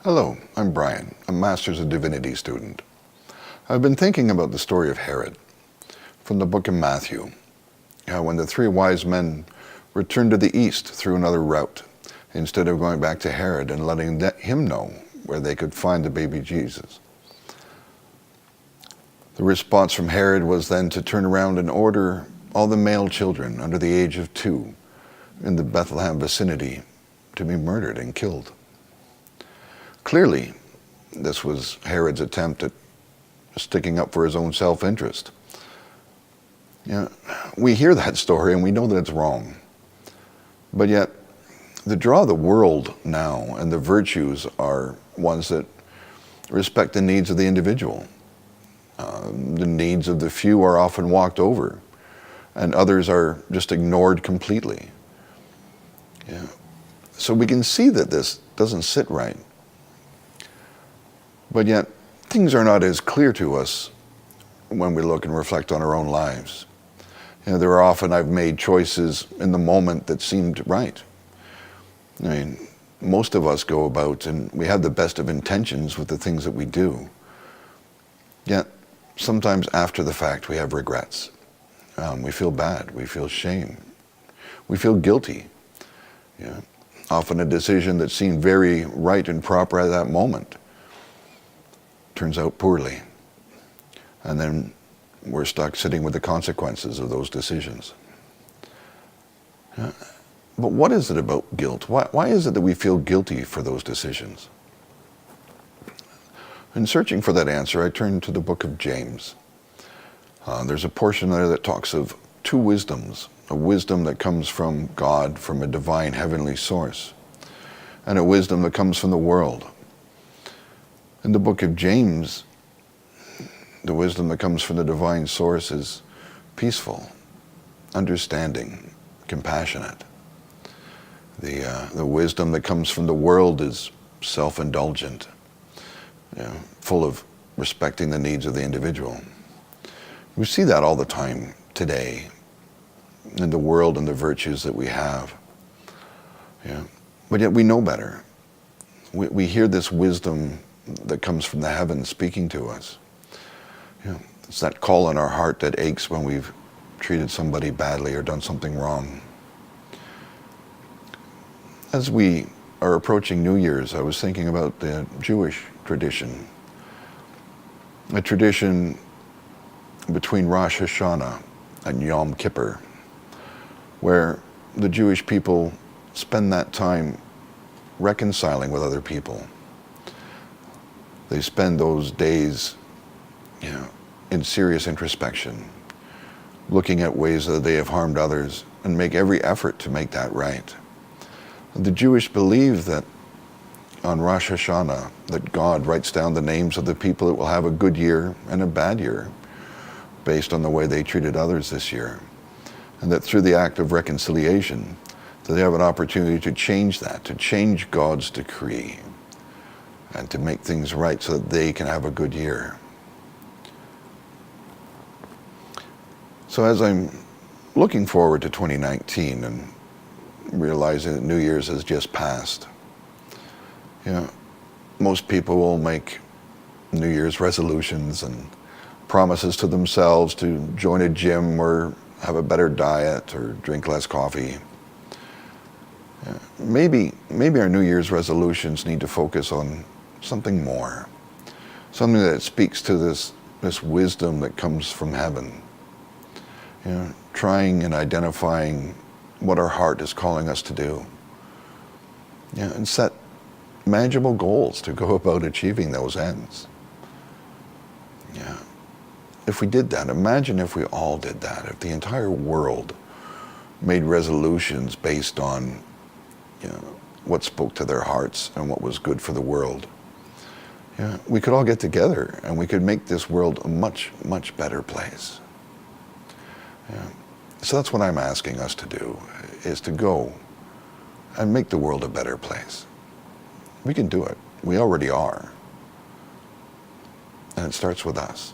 Hello, I'm Brian, a Masters of Divinity student. I've been thinking about the story of Herod from the book of Matthew, how when the three wise men returned to the east through another route, instead of going back to Herod and letting him know where they could find the baby Jesus. The response from Herod was then to turn around and order all the male children under the age of 2 in the Bethlehem vicinity to be murdered and killed. Clearly, this was Herod's attempt at sticking up for his own self-interest. We hear that story and we know that it's wrong. But yet, the draw of the world now and the virtues are ones that respect the needs of the individual. The needs of the few are often walked over, and others are just ignored completely. So we can see that this doesn't sit right. But yet, things are not as clear to us when we look and reflect on our own lives. There are often I've made choices in the moment that seemed right. I mean, most of us go about and we have the best of intentions with the things that we do. Yet, sometimes after the fact, we have regrets. We feel bad, we feel shame, we feel guilty. Often a decision that seemed very right and proper at that moment turns out poorly. And then we're stuck sitting with the consequences of those decisions. But what is it about guilt? Why is it that we feel guilty for those decisions? In searching for that answer, I turned to the book of James. There's a portion there that talks of 2 wisdoms, a wisdom that comes from God, from a divine heavenly source, and a wisdom that comes from the world. In the book of James, the wisdom that comes from the divine source is peaceful, understanding, compassionate. The wisdom that comes from the world is self-indulgent, full of respecting the needs of the individual. We see that all the time today in the world and the virtues that we have. But yet we know better. We hear this wisdom that comes from the heavens speaking to us. It's that call in our heart that aches when we've treated somebody badly or done something wrong. As we are approaching New Year's, I was thinking about the Jewish tradition, a tradition between Rosh Hashanah and Yom Kippur, where the Jewish people spend that time reconciling with other people. They spend those days, in serious introspection, looking at ways that they have harmed others and make every effort to make that right. The Jewish believe that on Rosh Hashanah, that God writes down the names of the people that will have a good year and a bad year based on the way they treated others this year. And that through the act of reconciliation, that they have an opportunity to change that, to change God's decree, and to make things right so that they can have a good year. So as I'm looking forward to 2019 and realizing that New Year's has just passed, most people will make New Year's resolutions and promises to themselves to join a gym or have a better diet or drink less coffee. Maybe our New Year's resolutions need to focus on something more, something that speaks to this wisdom that comes from heaven. Trying and identifying what our heart is calling us to do. And set manageable goals to go about achieving those ends. If we did that, imagine if we all did that, if the entire world made resolutions based on what spoke to their hearts and what was good for the world. We could all get together and we could make this world a much, much better place. So that's what I'm asking us to do, is to go and make the world a better place. We can do it. We already are. And it starts with us.